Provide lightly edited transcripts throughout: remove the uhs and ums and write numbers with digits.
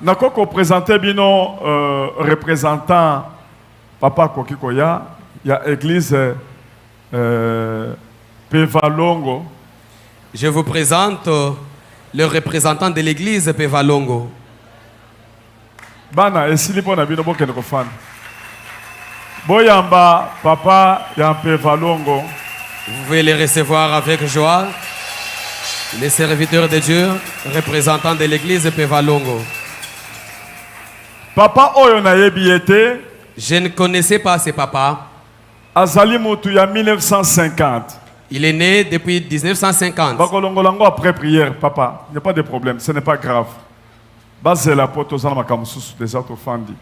Nakoko présenter bino représentant Papa Kokikoya, il y a église Pevalongo. Je vous présente le représentant de l'église Pevalongo. Bana esili pona bino bokende kofana. Boyamba papa ya Pevalongo. Vous pouvez les recevoir avec joie. Les serviteurs de Dieu, représentants de l'église Pevalongo. Papa oyo na yebiete. Je ne connaissais pas ce papa. Azali mutu ya 1950. Il est né depuis 1950. Bakolongolango après prière, papa. Il n'y a pas de problème, ce n'est pas grave. Basé la porte aux alma kamususu des autres fandi.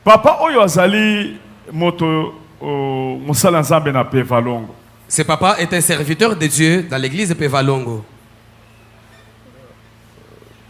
Papa oyo azali moto musala nzambe na Pevalongo. Ce papa est un serviteur de Dieu dans l'église Pevalongo.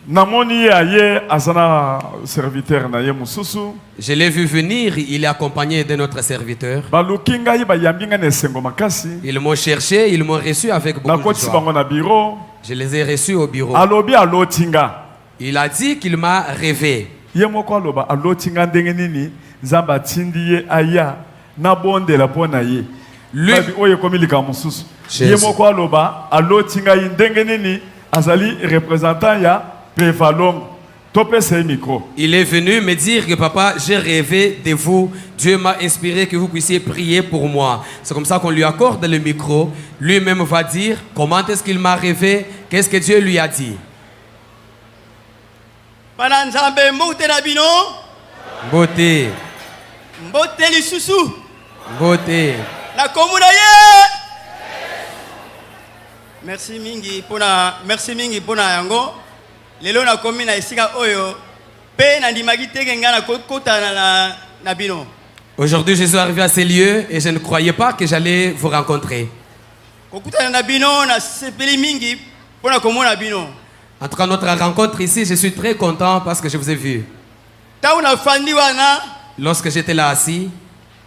Namoni aye azana serviteur na ye mususu. Je l'ai vu venir, il est accompagné de notre serviteur. Balukinga yi bayambinga na esengo makasi. Ils m'ont cherché, ils m'ont reçu avec beaucoup de joie. Na bureau. Je les ai reçus au bureau. Alobi alotinga. Il a dit qu'il m'a rêvé. Ye moko aloba alotinga ndenge nini nzamba tindi ye aya na bonde la pona ye. Lui oye komilika mususu. Ye moko aloba alotinga yi ndenge nini azali représentant ya Pevalongo. Il est venu me dire que papa, j'ai rêvé de vous. Dieu m'a inspiré que vous puissiez prier pour moi. C'est comme ça qu'on lui accorde le micro. Lui-même va dire comment est-ce qu'il m'a rêvé, qu'est-ce que Dieu lui a dit. Beauté. Beauté. Merci mingi pona yango. Lelo na komi na esika oyo pe na ndimaki teke nga na kota na bino. Aujourd'hui, je suis arrivé à ces lieux et je ne croyais pas que j'allais vous rencontrer. Kokutana na bino na sepeli mingi pona komona bino. En tout cas, notre rencontre ici, je suis très content parce que je vous ai vu. Tauna fandi wana. Lorsque j'étais là assis,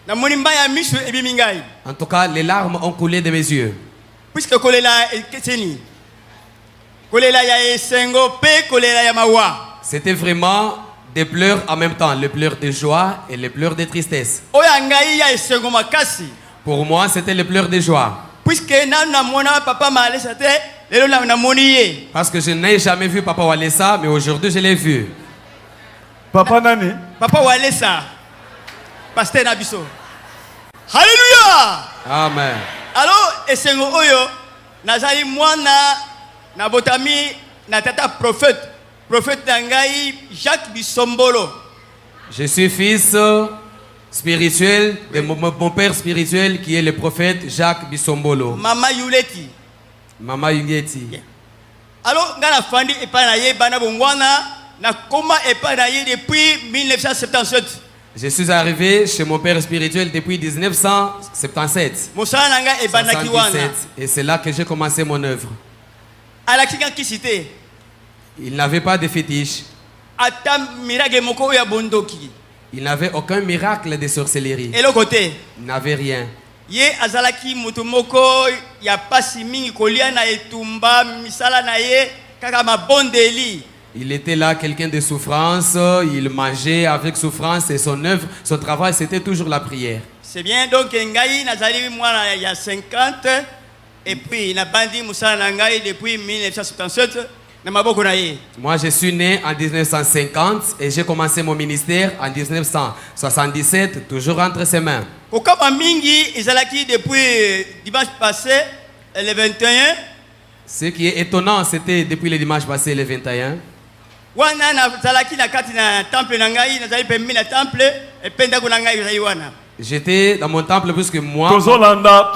na moni mbaya misu ebimingai. En tout cas, les larmes ont coulé de mes yeux. Puisque kolela eketeni. C'était vraiment des pleurs en même temps, les pleurs de joie et les pleurs de tristesse. Pour moi, c'était les pleurs de joie. Parce que je n'ai jamais vu Papa Walesa, mais aujourd'hui je l'ai vu. Papa Nani? Papa Walesa. Pasteur Nabiso. Alléluia! Amen. Alors, esengo oyo, nazali mwana na botami na tata prophète nangai Jacques Bisombolo. Je suis fils spirituel de mon père spirituel qui est le prophète Jacques Bisombolo. Mama Yuleti. Mama Yuleti. Alors ngana fandi epa na ye bana bongwana na koma epa na ye depuis 1977. Je suis arrivé chez mon père spirituel depuis 1977. Et c'est là que j'ai commencé mon œuvre. Il n'avait pas de fétiche. Il n'avait aucun miracle de sorcellerie. Il n'avait rien. Il était là quelqu'un de souffrance, il mangeait avec souffrance et son œuvre, son travail c'était toujours la prière. C'est bien donc ngai nazali mwana ya 50 et puis na bandi musala ngai depuis 1977 na maboko na ye. Moi je suis né en 1950 et j'ai commencé mon ministère en 1977 toujours entre ses mains. Kokama mingi izalaki depuis dimanche passé le 21. Ce qui est étonnant c'était depuis le dimanche passé le 21. Wana na zalaki na kati na temple na ngai nazali pembe na temple et penda ko na ngai zali wana. J'étais dans mon temple puisque moi Tozolanda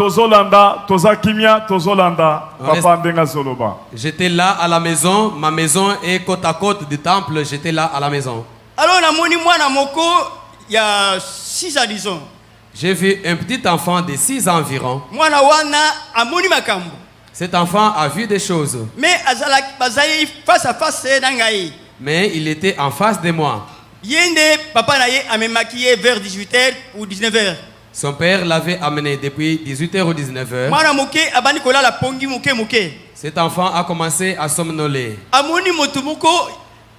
tozakimia tozolanda papa ndenga zoloba. J'étais là à la maison, ma maison est côte à côte du temple, j'étais là à la maison. Alors na moni mwana moko il y a 6 ans disons. J'ai vu un petit enfant de 6 ans environ. Mwana wana amoni makambo. Cet enfant a vu des choses. Mais azalaki bazali face à face na ngai. Mais il était en face de moi. Yende papa na ye amemaki vers 18h ou 19h. Son père l'avait amené depuis 18h ou 19h. Mwana muke abandi kolala pongi muke muke. Cet enfant a commencé à somnoler. Amoni motu muko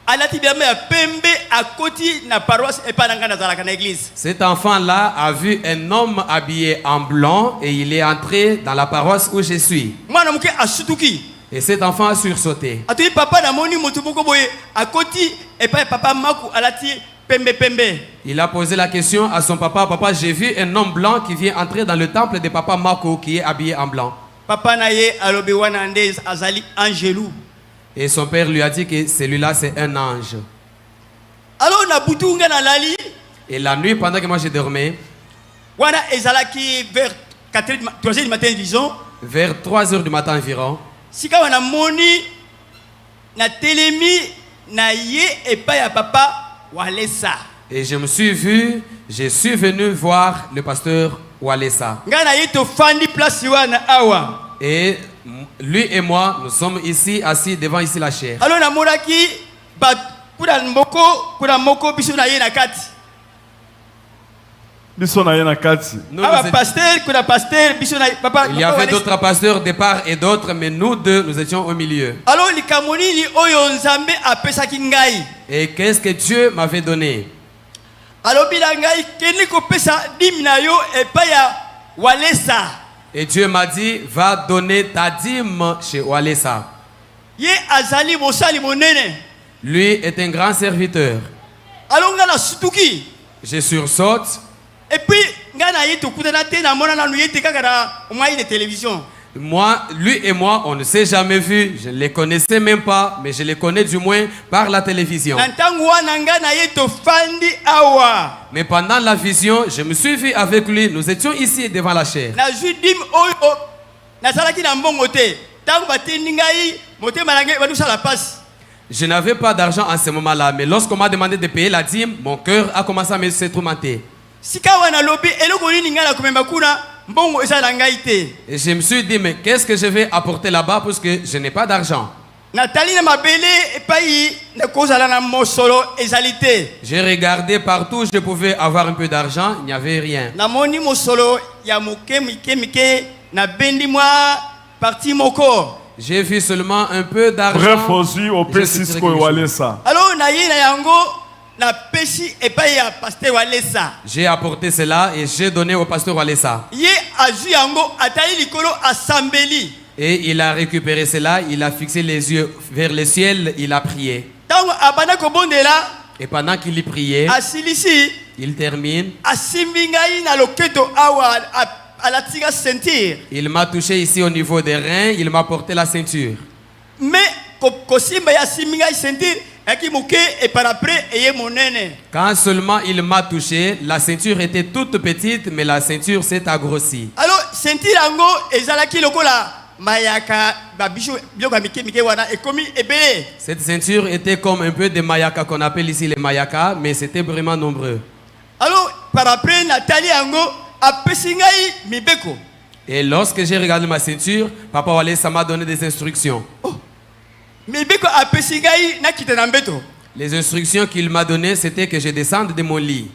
alati biame ya pembe akoti na paroisse epananga na zalaka na église. Cet enfant-là a vu un homme habillé en blanc et il est entré dans la paroisse où je suis. Mwana muke asutuki. Et cet enfant a sursauté. Atui papa na moni motu muko boye akoti epa papa maku alati pembe pembe. Il a posé la question à son papa. Papa, j'ai vu un homme blanc qui vient entrer dans le temple de papa Marco qui est habillé en blanc. Papa naye alobi wana nde azali angelou. Et son père lui a dit que celui-là c'est un ange. Alors na butunga na lali. Et la nuit, pendant que moi je dormais, Wana ezalaki vers 3h du matin disons. vers 3h du matin environ, Sika wana moni na telemi na ye epa ya papa Walesa. et je me suis vu, je suis venu voir le pasteur Walesa. Nga na ye to fandi place wana awa. Et lui et moi, nous sommes ici, assis devant ici la chair. Alors na monaki ba kuna moko biso na ye na kati. Biso na ye na kati. Nous, Aba nous pasteur kuna pasteur biso na papa. il y avait d'autres pasteurs de part et d'autre, mais nous deux, nous étions au milieu. Alors likamoni ni oyo nzambe apesaki ngai. Et qu'est-ce que Dieu m'avait donné? Alors bila ngai keni ko pesa dîme na yo epa ya Walesa. Et Dieu m'a dit, va donner ta dîme chez Walesa. Ye azali mosali monene. Lui est un grand serviteur. Alors nga na sutuki. Je sursaute. Et puis nga na ye to kutana te na mona na nu ye te kaka na moyen de télévision. Moi, lui et moi, on ne s'est jamais vus. Je ne les connaissais même pas, mais je les connais du moins par la télévision. Na ntango wana nga na ye to fandi awa. Mais pendant la vision, je me suis vu avec lui. Nous étions ici devant la chair. Na judim oyo na salaki na mbongo te. Tango batendi ngai motema na ngai badusa la passe. Je n'avais pas d'argent en ce moment-là, mais lorsqu'on m'a demandé de payer la dîme, mon cœur a commencé à se tourmenter. Sika wana lobi eloko nini nga na komemba kuna mbongo eza na ngai te. Et je me suis dit, mais qu'est-ce que je vais apporter là-bas puisque je n'ai pas d'argent? Natali na mabele epai na kozala na mosolo ezalité. J'ai regardé partout, je pouvais avoir un peu d'argent, il n'y avait rien. Na moni mosolo ya moke mike na bendi mwa parti moko. J'ai vu seulement un peu d'argent. Bref, ozui au Je suis P6 ko Walesa. Alors na ye na yango na pesi epai ya pasteur Walesa. J'ai apporté cela et j'ai donné au pasteur Walesa. Ye azu yango atali likolo asambeli. Et il a récupéré cela, il a fixé les yeux vers le ciel, il a prié. Tango abana ko bondela Et pendant qu'il y priait, asilisi il termine. asimbi ngai na loketo awa alatika ceinture. Il m'a touché ici au niveau des reins, il m'a porté la ceinture. Mais kosimba ya simbi ngai ceinture yaki moke et par après eye monene. Quand seulement il m'a touché, la ceinture était toute petite, mais la ceinture s'est agrossie. Alors ceinture yango ezalaki lokola mayaka babisho biloko mike wana ekomi ebele. Cette ceinture était comme un peu des mayaka qu'on appelle ici les mayaka, mais c'était vraiment nombreux. Alors par après Nathalie yango apesi ngai mibeko. Et lorsque j'ai regardé ma ceinture, Papa Walesa m'a donné des instructions. Oh. Mibeko apesi ngai nakita na mbeto. Les instructions qu'il m'a données, c'était que je descende de mon lit.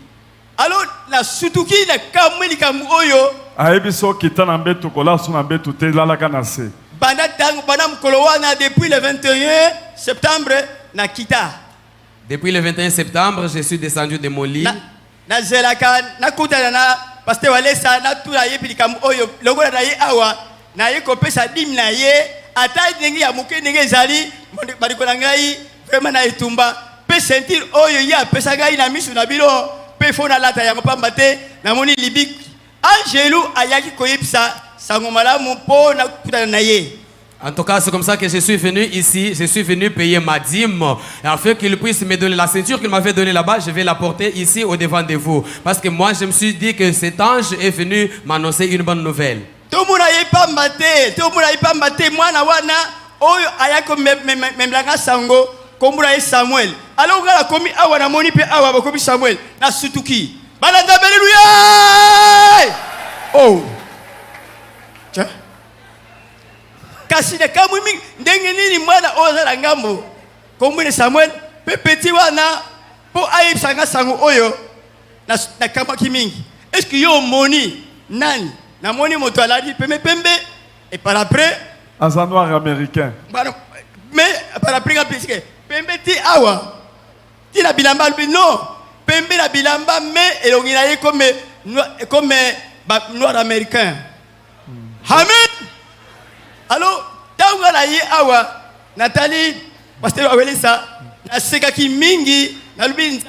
Alors na sutuki na kamweli kamu oyo Ayebiso kita na mbetu kola su na mbetu te lalaka na se. banda tango banda mukolo wana depuis le 21 septembre na kita. Depuis le 21 septembre, je suis descendu de mon lit. Na zelaka na kutana na pasteur Walesa na tula ye pilikamu oyo lokola na ye awa na ye kopesa dim na ye ata ndenge ya muke ndenge ezali bariko na ngai vraiment na etumba pe sentir oyo ya pesa ngai na misu na biro pe fona lata ya pamba te na moni libik angelu ayaki koyepisa sango malamu po na kutana na ye. En tout cas, c'est comme ça que je suis venu ici. Je suis venu payer ma dîme. Afin qu'il puisse me donner la ceinture qu'il m'avait donnée là-bas, je vais la porter ici au devant de vous. Parce que moi, je me suis dit que cet ange est venu m'annoncer une bonne nouvelle. Tomuna yepamba te mwana wana oyo ayako memlanga sango kombula ye Samuel. Alors ngala komi awa na moni pe awa bakomi Samuel na sutuki. Balanda haleluya. Oh. Cha. Kasi de kamwimi ndenge nini mwana oza na ngambo. Kombule Samuel pe petit wana po ayipsanga sango oyo na kama kimingi. est-ce que yo moni nani na moni moto aladi pembe et par après un noir américain. Mais par après puisque pembe ti awa ti na bilamba non pembe na bilamba mais elongina ye comme noir américain. Amen. Alors tanga na ye awa Nathalie pasteur awelisa na sekaki mingi na lubi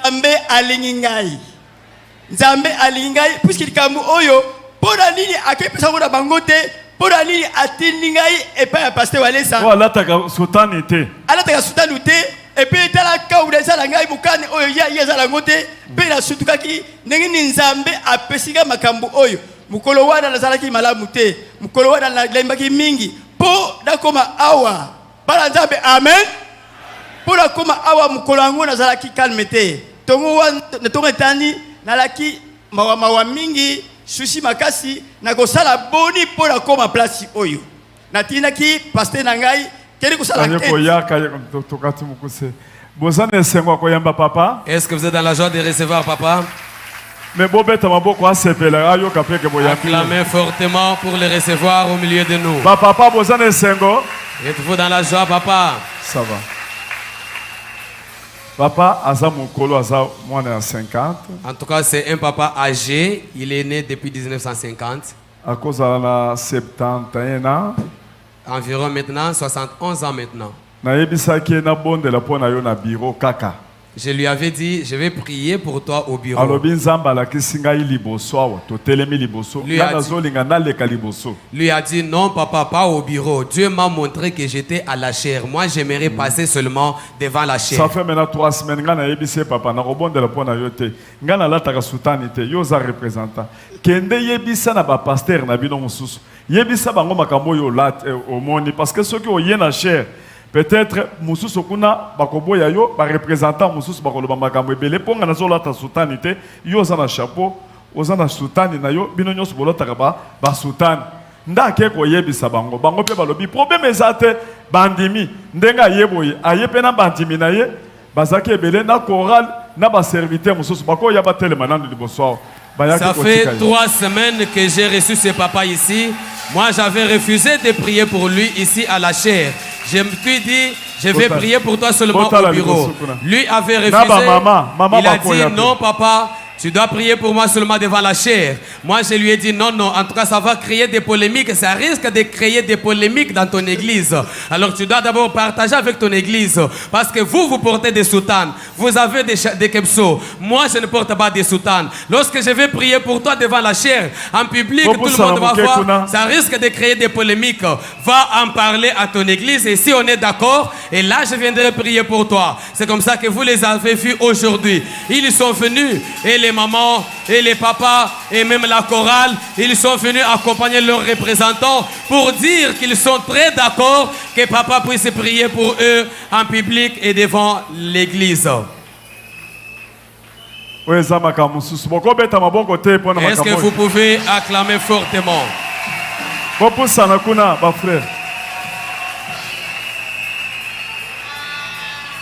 nzambe alingai puisqu'il kamu oyo pona nini akepesa ngona bangote pona nini atindi ngai et pas pasteur awelisa voilà ta soutanité et puis tala kaula sala ngai bukani oyo ya sala ngote pe la sutukaki ndenge nzambe apesika makambo oyo mukolo wana nazalaki malamu te mukolo wana nalembaki mingi po nakoma awa bala nzambe amen po nakoma awa mukolo yango nazalaki calme te tongo wana tongo etani nalaki mawa mingi sushi makasi nakosala boni po nakoma place oyo natindaki pasteur na ngai keli kosala papa. Est-ce que vous êtes dans la joie de recevoir papa? Acclamez fortement pour le recevoir au milieu de nous. Papa, êtes-vous dans la joie, papa? Ça va. Papa, Aza Mokolo, Aza moins 50. En tout cas, c'est un papa âgé. Il est né depuis 1950. À cause de la 71 ans. Environ maintenant, 71 ans maintenant. Je lui avais dit, je vais prier pour toi au bureau. Lui a dit, non papa, pas au bureau. Dieu m'a montré que j'étais à la chair. Moi, j'aimerais passer seulement devant la chair. Ça fait maintenant 3 semaines que papa na robondela pona yote. Ngana la taka soutanité, yoza représentant. Kende yebisa na ba pasteur na bino mususu. Yebisa bango makambo yo lat omoni parce que ceux qui ont yé na chair peut-être mususu kuna bakoboya yo ba représentant mususu bakoloba makambo ebele ponga na zola ta soutanité yoza na chapeau oza na soutani na yo bino nyonso bolotaka ba soutani ndake ko yebisa bango pe balobi problème ezate bandimi ndenga yeboye ayepe na bandimi na ye bazaki ebele na choral na ba serviteur mususu bako ya ba telema na liboso. Ça fait 3 semaines que j'ai reçu ce papa ici. Moi, j'avais refusé de prier pour lui ici à la chair. Je me suis dit, je vais prier pour toi seulement au bureau. Lui avait refusé. Il a dit, non papa, tu dois prier pour moi seulement devant la chair. Moi, je lui ai dit, non, non, en tout cas, ça va créer des polémiques. Ça risque de créer des polémiques dans ton église. Alors, tu dois d'abord partager avec ton église. Parce que vous portez des soutanes. Vous avez des kepsos. Moi, je ne porte pas des soutanes. Lorsque je vais prier pour toi devant la chair, en public, tout le monde va voir. Ça risque de créer des polémiques. Va en parler à ton église. Et si on est d'accord, et là, je viendrai prier pour toi. C'est comme ça que vous les avez vus aujourd'hui. Ils sont venus. Et les mamans et les papas et même la chorale, ils sont venus accompagner leurs représentants pour dire qu'ils sont très d'accord que papa puisse prier pour eux en public et devant l'église. Est-ce que vous pouvez acclamer fortement?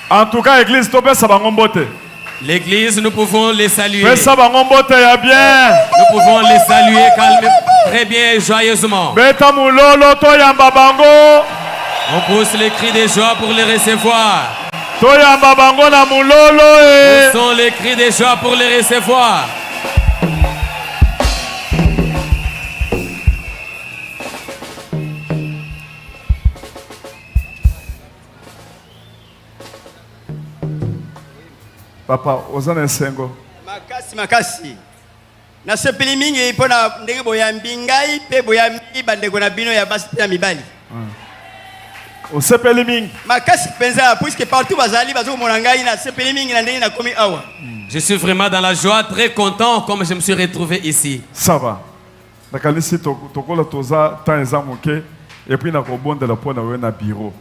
En tout cas, l'église, l'église, nous pouvons les saluer. Nous pouvons les saluer très bien et joyeusement. On pousse les cris de joie pour les recevoir. Poussons les cris de joie pour les recevoir. Papa, ozana sengo. Makasi. Na sepeli mingi pona ndenge boyambi ngai pe boyambi bandeko na bino ya basi na mibali. O sepeli mingi. Makasi penza puisque partout bazali bazo mona ngai na sepeli mingi na ndenge na komi awa. Je suis vraiment dans la joie, très content comme je me suis retrouvé ici. Ça va. Nakalisi tokola toza tanza moke et puis na kobondela pona we na bureau.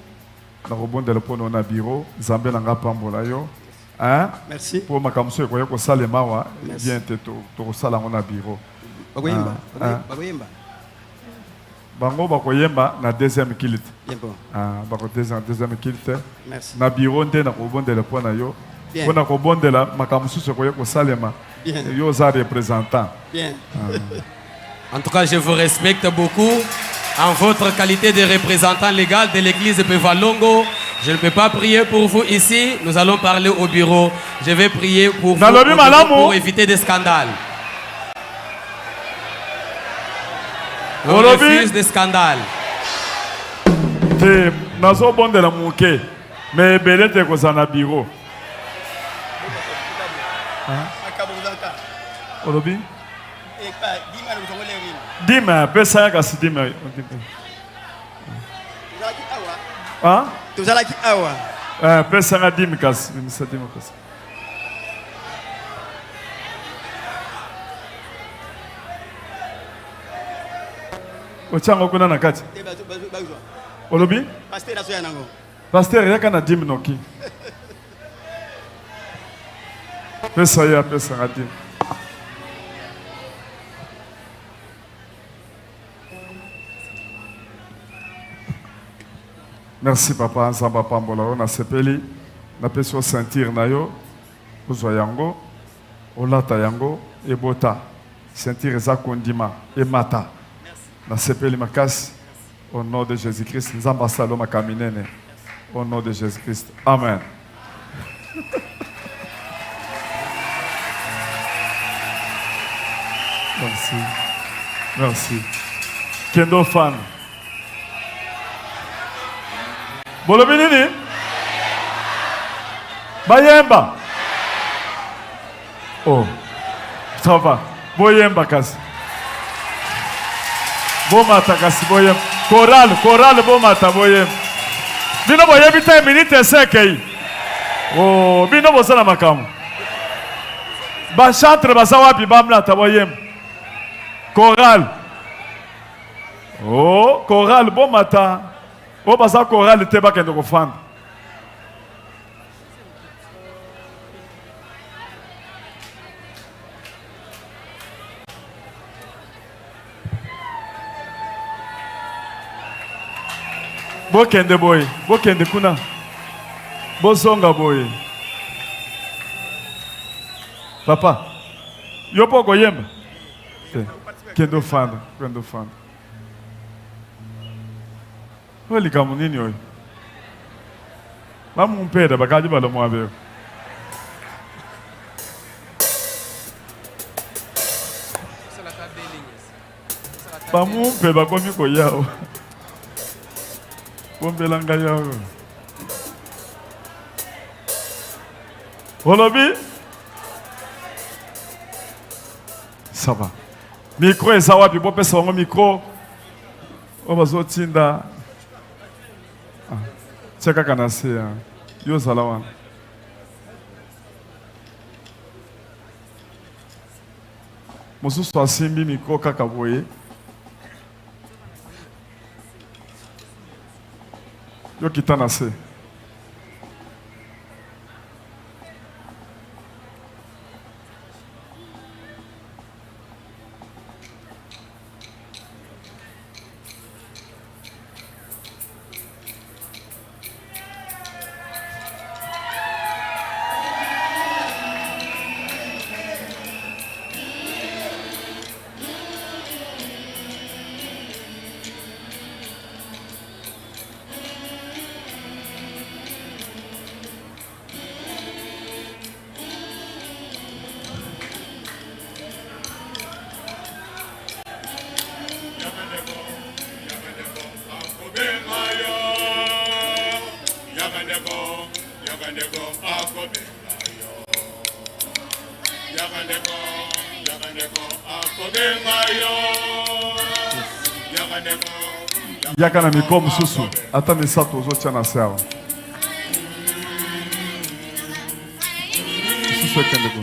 Na kobondela pona na bureau, Zambé nanga pambola yo. Hein? Merci. Pour ma kamso ko yako salema wa bien te to sala ngona bureau. Bagoyemba. Bango bakoyemba na deuxième kilt. Bien bon. Bako deuxième kilt. Merci. Na bureau nde na kobondela pona yo Bien. On a kobondela makamususu koye ko salema. Bien. Yo za représentant. Bien. En tout cas, je vous respecte beaucoup. En votre qualité de représentant légal de l'église de Pevalongo, je ne peux pas prier pour vous ici. Nous allons parler au bureau. Je vais prier pour vous au bureau pour éviter des scandales. On refuse des scandales. Te nazo bondela muke. Mais belete ko za na bureau. Olobi? Dima, pesa ya kasi dima. Hein? Tozalaki awa. Pesa ya dima kasi. Misa dima kasi. Ochango kuna na kati. Olobi? Pasteur aso ya nango. Pasteur yaka na dima noki. Pesa ya dima. Merci papa, nzamba pambola on a sepeli na peso sentir na yo ozwa yango olata yango ebota sentir eza kondima emata na sepeli makasi au nom de Jésus-Christ nzamba salo makaminene au nom de Jésus-Christ amen. Merci. Merci. Kendo fan. Bolobi nini? Bayemba. Oh, ça va. Boyemba kasi. Bomata kasi boyemba. Chorale bomata boyemba. Bino boyebi 10 minutes sekei. Oh, bino bosala makamu. Ba chantre baza wapi bamlata boyemba. Chorale. Oh, chorale bomata. O baza chorale te bakende kofanda. Bokende boy, bokende kuna. Bosonga boy. Papa, yo poko yemba. Kendo fanda, kendo fanda. Oli kamu nini oyo? Bamumpeda bakaji balomo abe. Bamumpe bakomi ko yao. Bombelanga yao. Olobi? Ça va. Micro eza wapi bopesa wango micro. Obazo tinda. Cheka kanase ya. Yo salawan. Mosusu asimbi micro kaka boye. Yo kitana se. Yaka na mikomo susu ata misato ozotia na sawa. Susu ekende ko.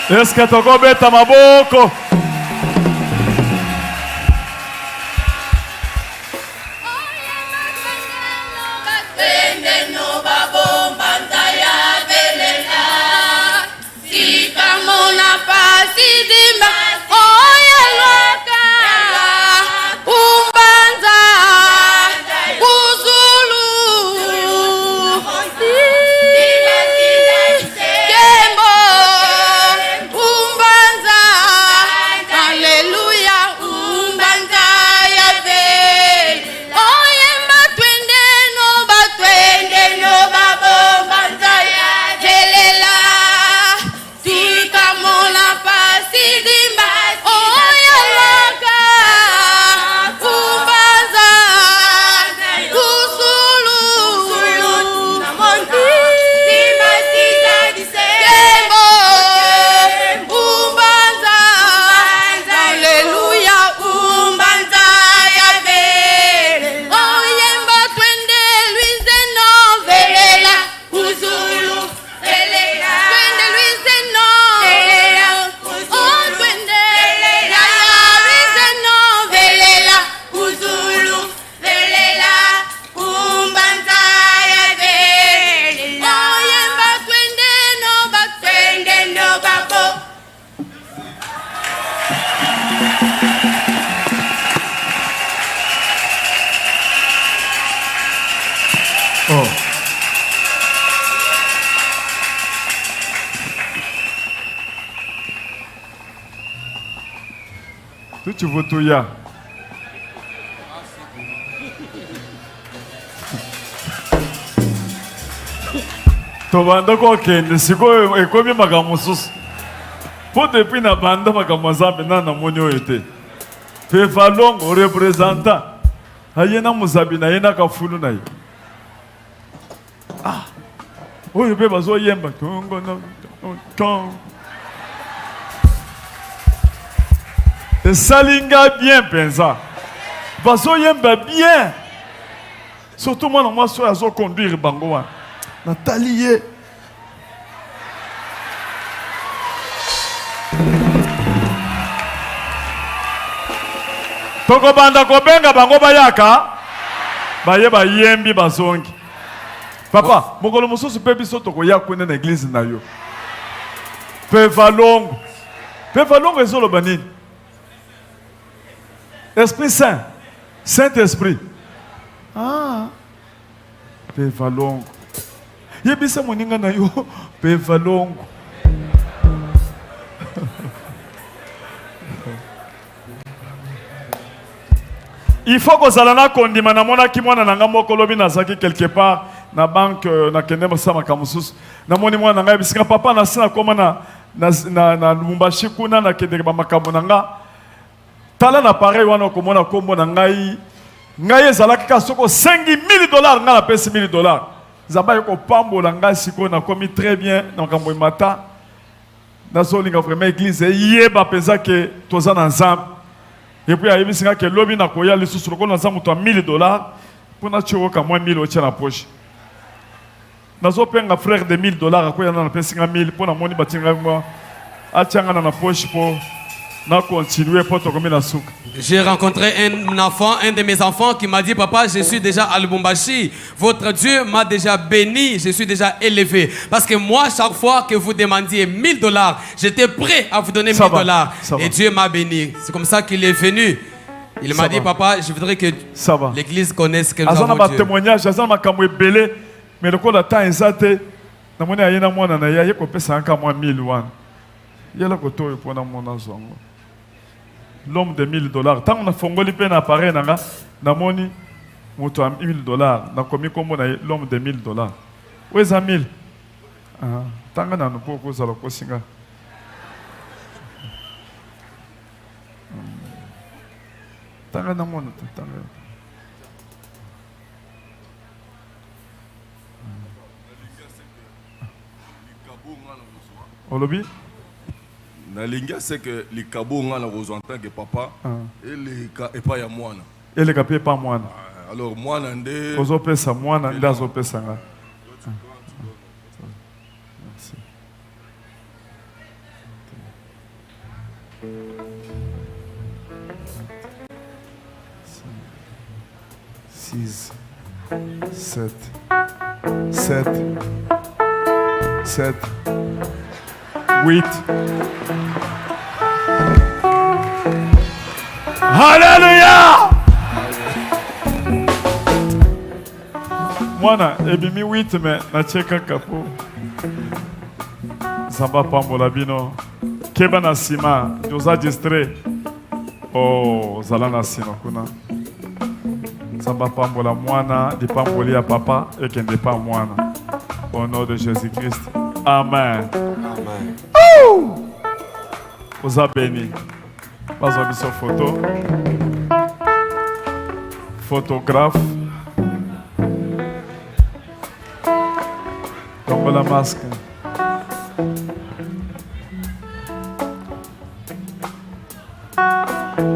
Est-ce que tu as beta maboko? Tu veux tout ya. Tobanda ko kende siko ekomi makambo susu. Po depuis na banda makambo zambe na monyo ete. Pe valongo representant. Ayena muzabi na yena kafulu na ye. Ah. Oyo pe bazo yemba tongo no ton. Et salinga bien pensa. Bazo yemba bien. Surtout moi so azo conduire bangoa. Nathalie. Toko banda ko benga bango bayaka. Baye ba yembi bazongi. Papa, mokolo mosusu pe biso toko ya kwenda na église na yo. Pe valongo. Pe valongo ezolo banini. Esprit Saint. Saint-Esprit. Ah. Pe valongo. Yebisa moninga na yo. Pe valongo. Il faut que Zalana kondima na mona ki mwana nanga moko lobi nazaki quelque part na banque na kende sama kamusus na moni mwana nanga bisika papa na sina koma na Lumbashi kuna na kende ba makambo nanga tala na pareil wana komona kombo na ngai ezalaki ka soko $5,000 nga na pesi $1,000 zamba yoko pambola ngai siko na komi très bien na makambo mata nazolinga vraiment église yeba peza ke toza na nzambe. Et puis ayebi singa ke lobi na koya lisusu lokola nzambe to $1000 pona chioka moins 1000 otia na poche. Nazopenga frère de $1000 akoya na pesinga 1000 pona moni batinga moi atianga na poche po na continuer pour tokomi na souka. J'ai rencontré un enfant, un de mes enfants qui m'a dit, papa, je suis déjà à Lubumbashi. Votre Dieu m'a déjà béni, je suis déjà élevé. Parce que moi, chaque fois que vous demandiez $1000, j'étais prêt à vous donner $1000. Et Dieu m'a béni. C'est comme ça qu'il est venu. Il m'a dit, papa, je voudrais que l'église connaisse que nous avons Dieu. Témoignage, mais le coup de temps exact, na moni ayena mwana na ya yeko pesa anka mwa 1000 wana. Yala koto pour na mona zongo. L'homme de $1000. Tant on a fongoli pe na appareil nanga na moni moto a $1000. Na komi kombo na l'homme de $1000. Où est 1000? Ah, tanga na nupo ko zalo ko singa. Tanga na mona tanga. Olobi? Nalinga c'est que les cabos nga na en tant que papa et les et pas ya mwana. Et les capé pas mwana. Alors mwana ndé ozo pesa mwana ndazo pesa nga. Merci. 6 7 7 7 8. Alléluia! Mwana, ebimi 8 mais na cheka kapo. Zamba pambola bino. Keba na sima, doza distre. Oh, zala na sima kuna. Zamba pambola mwana, di pamboli ya papa et kende pa mwana. Au nom de Jésus-Christ. Amen. Amen. Vous avez béni. Pas envie sur photo. Photographe. Comme la masque.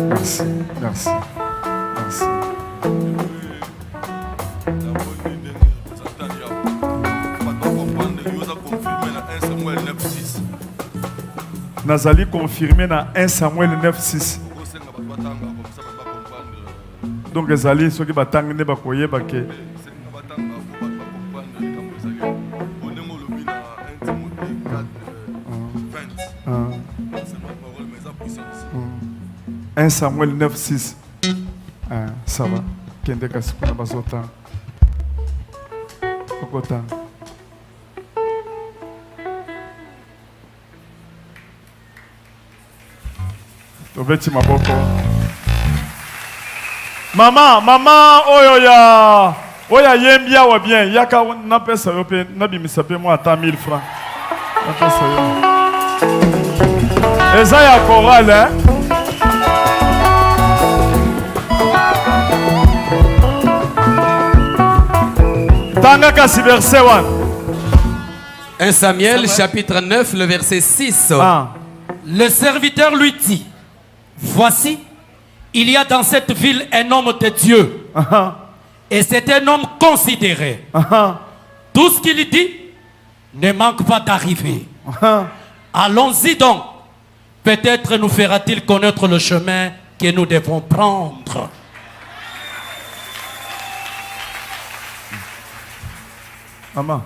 Merci. Merci. Merci. Nazali confirmé dans 1 Samuel 9:6. Donc ezali soki batang ne bakoye bake. « 1 Samuel 9:6. Ça va. Kende kasi kuna bazota. Okota. Tobeti maboko. Mama, oya yembia wa bien. Yaka na pesa yo pe na bimisa pe moi ata 1000 francs. Na pesa yo. Eza ya chorale, hein? Tanga kasi verset 1. 1 Samuel chapitre 9, le verset 6. Le serviteur lui dit, voici, il y a dans cette ville un homme de Dieu. Et c'est un homme considéré. Tout ce qu'il dit ne manque pas d'arriver. Allons-y donc. Peut-être nous fera-t-il connaître le chemin que nous devons prendre. Maman,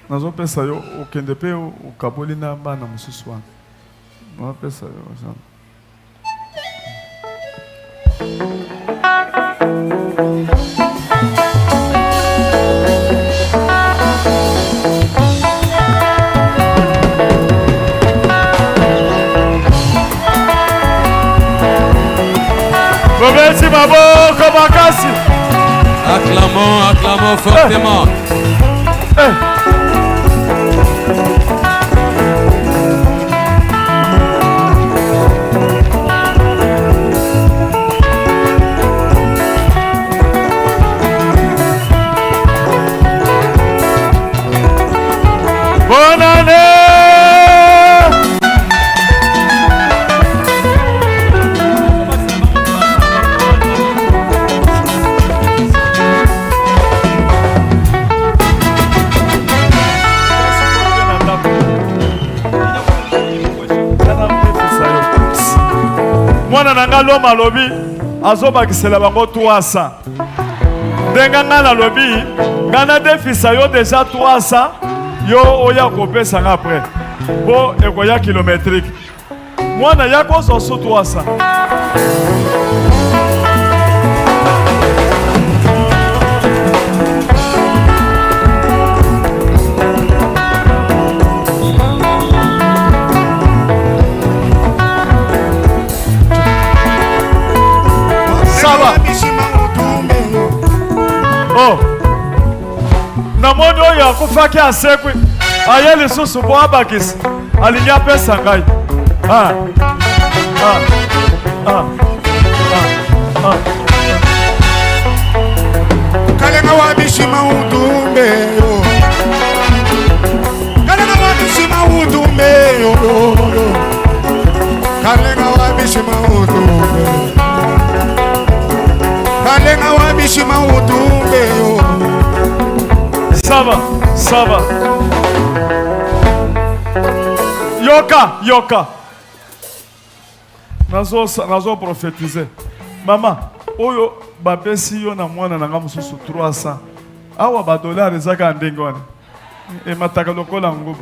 nazo pesa yo okende pe okaboli na bana mususu wana. Nazo pesa yo sana. Merci Babo, Kabakasi. Acclamons fortement. Bonne année. mwana nanga loma lobi azobakisela bango 300 ndenga nga na lobi nga na defisa yo déjà 300 yo oya kopesa nga après po ekoya kilométrique mwana yako zoso 300 Oh, namoni oyo akufaki asekwi aye lisusu po abakisi alingi apesa ngai kalenga wabishima utumbe yo kalenga wabishima utumbe yo kalenga wabishima utumbe kalenga wabishima utumbe yo. Ça va yoka nazo prophétiser mama oyo bapesi yo na mwana nanga mususu 300 awa $, ezaka ndenge wana emataka lokola nguba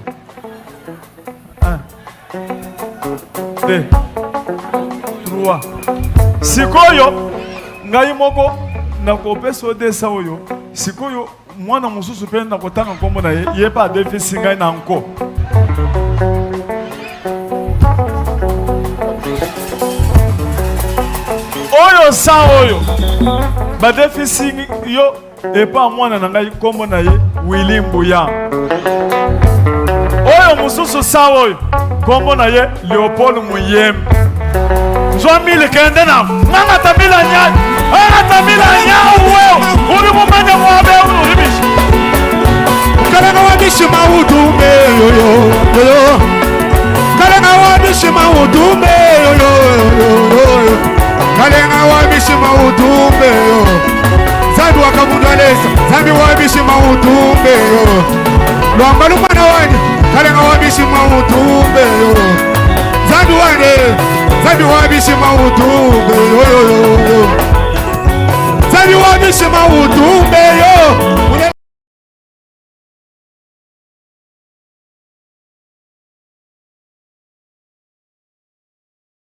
1 2 3 sikoyo ngai moko nakopesa odesa oyo sikoyo mwana mususu pe nakotanga nkombo na ye pa defisi ngai na nko oyo sa oyo badefisi yo epa mwana na ngai nkombo na ye Willy Mbuya oyo mususu sa oyo nkombo na ye Leopold Muyem Zwamile kende na nganga tamila nya wewe uri mumanya mwabe uri bishi kalenga wabishi mautumbe yo kalenga wabishi mautumbe yo kalenga wabishi mautumbe yo zambi wakabudalesa zambi wabishi mautumbe yo lwamba lumwana wani kalenga wabishi mautumbe yo zambi wane zambi wabishi mautumbe yo zambi wabishi mautumbe